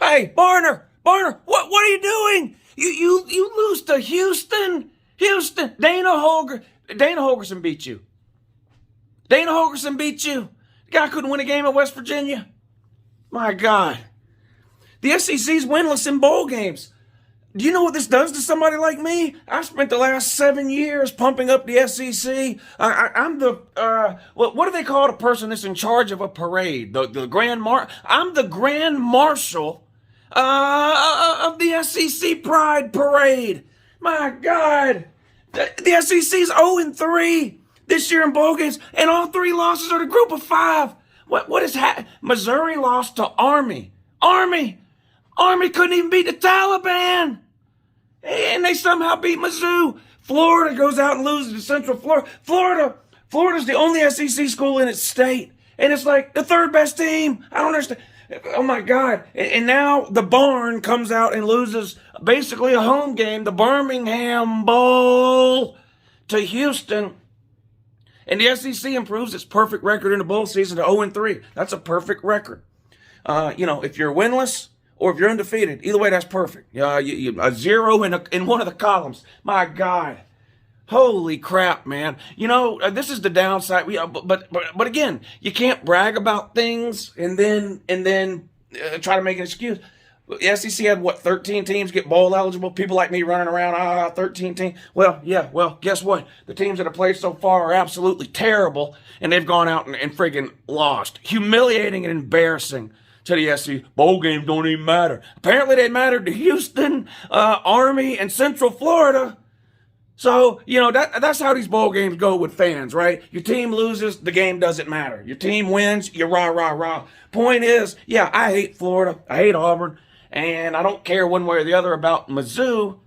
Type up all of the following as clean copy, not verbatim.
Hey, Barner, what are you doing? You lose to Houston. Dana Holgorsen beat you. Dana Holgorsen beat you. The guy couldn't win a game at West Virginia. My God. The SEC's winless in bowl games. Do you know what this does to somebody like me? I've spent the last 7 years pumping up the SEC. I'm the, what do they call a person that's in charge of a parade? The Grand I'm the Grand Marshal of the SEC Pride Parade. My God. The SEC's 0-3 this year in bowl games, and all 3 losses are the group of 5. What is happening? Missouri lost to Army. Army couldn't even beat the Taliban. And they somehow beat Mizzou. Florida goes out and loses to Central Florida. Florida's the only SEC school in its state. And it's like the 3rd best team. I don't understand. Oh, my God. And now the barn comes out and loses basically a home game, the Birmingham Bowl, to Houston. And the SEC improves its perfect record in the bowl season to 0-3. That's a perfect record. If you're winless or if you're undefeated, either way, that's perfect. A 0 in one of the columns. My God. Holy crap, man. This is the downside. But again, you can't brag about things and then try to make an excuse. The SEC had, 13 teams get bowl eligible? People like me running around, 13 teams. Well, guess what? The teams that have played so far are absolutely terrible, and they've gone out and friggin' lost. Humiliating and embarrassing to the SEC. Bowl games don't even matter. Apparently they mattered to Houston, Army, and Central Florida. So, that's how these bowl games go with fans, right? Your team loses, the game doesn't matter. Your team wins, you're rah, rah, rah. Point is, I hate Florida. I hate Auburn. And I don't care one way or the other about Mizzou.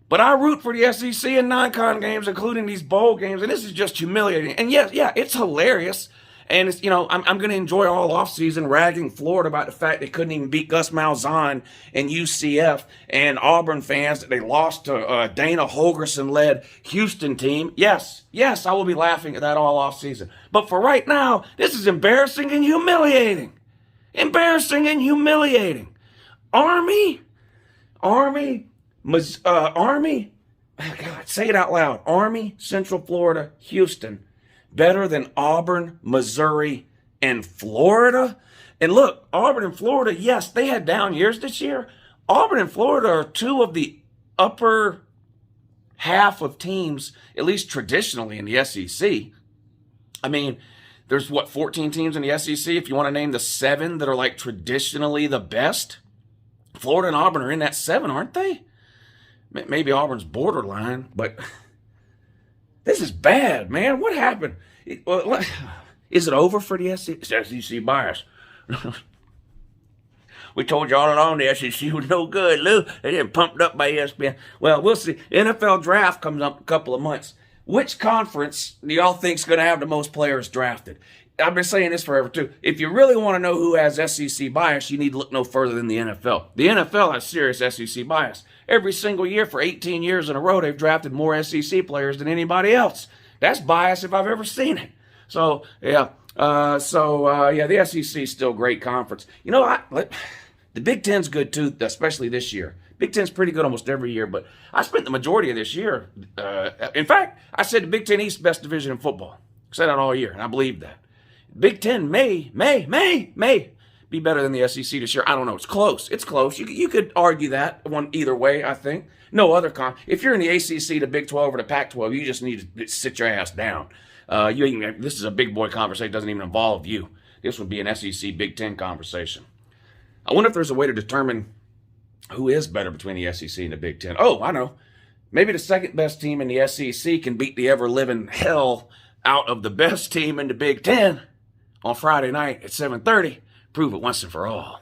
But I root for the SEC in non-con games, including these bowl games. And this is just humiliating. And it's hilarious. And it's, I'm going to enjoy all offseason ragging Florida about the fact they couldn't even beat Gus Malzahn and UCF, and Auburn fans that they lost to Dana Holgorsen-led Houston team. Yes, I will be laughing at that all offseason. But for right now, this is embarrassing and humiliating. Embarrassing and humiliating. Army, oh God, say it out loud. Army, Central Florida, Houston. Better than Auburn, Missouri, and Florida? And look, Auburn and Florida, yes, they had down years this year. Auburn and Florida are 2 of the upper half of teams, at least traditionally in the SEC. I mean, there's 14 teams in the SEC? If you want to name the 7 that are like traditionally the best, Florida and Auburn are in that 7, aren't they? Maybe Auburn's borderline, but this is bad, man. What happened? Is it over for the SEC? It's SEC bias. We told you all along the SEC was no good, Lou. They didn't pumped up by ESPN. Well, we'll see. NFL draft comes up in a couple of months. Which conference do y'all think is going to have the most players drafted? I've been saying this forever, too. If you really want to know who has SEC bias, you need to look no further than the NFL. The NFL has serious SEC bias. Every single year for 18 years in a row, they've drafted more SEC players than anybody else. That's bias if I've ever seen it. So, the SEC is still a great conference. The Big Ten's good, too, especially this year. Big Ten's pretty good almost every year, but I spent the majority of this year. In fact, I said the Big Ten East best division in football. I said that all year, and I believe that. Big Ten may be better than the SEC this year. I don't know. It's close. You could argue that either way, I think. No other if you're in the ACC, the Big 12, or the Pac-12, you just need to sit your ass down. This is a big boy conversation. It doesn't even involve you. This would be an SEC Big Ten conversation. I wonder if there's a way to determine who is better between the SEC and the Big Ten. Oh, I know. Maybe the second best team in the SEC can beat the ever-living hell out of the best team in the Big Ten on Friday night at 7:30. Prove it once and for all.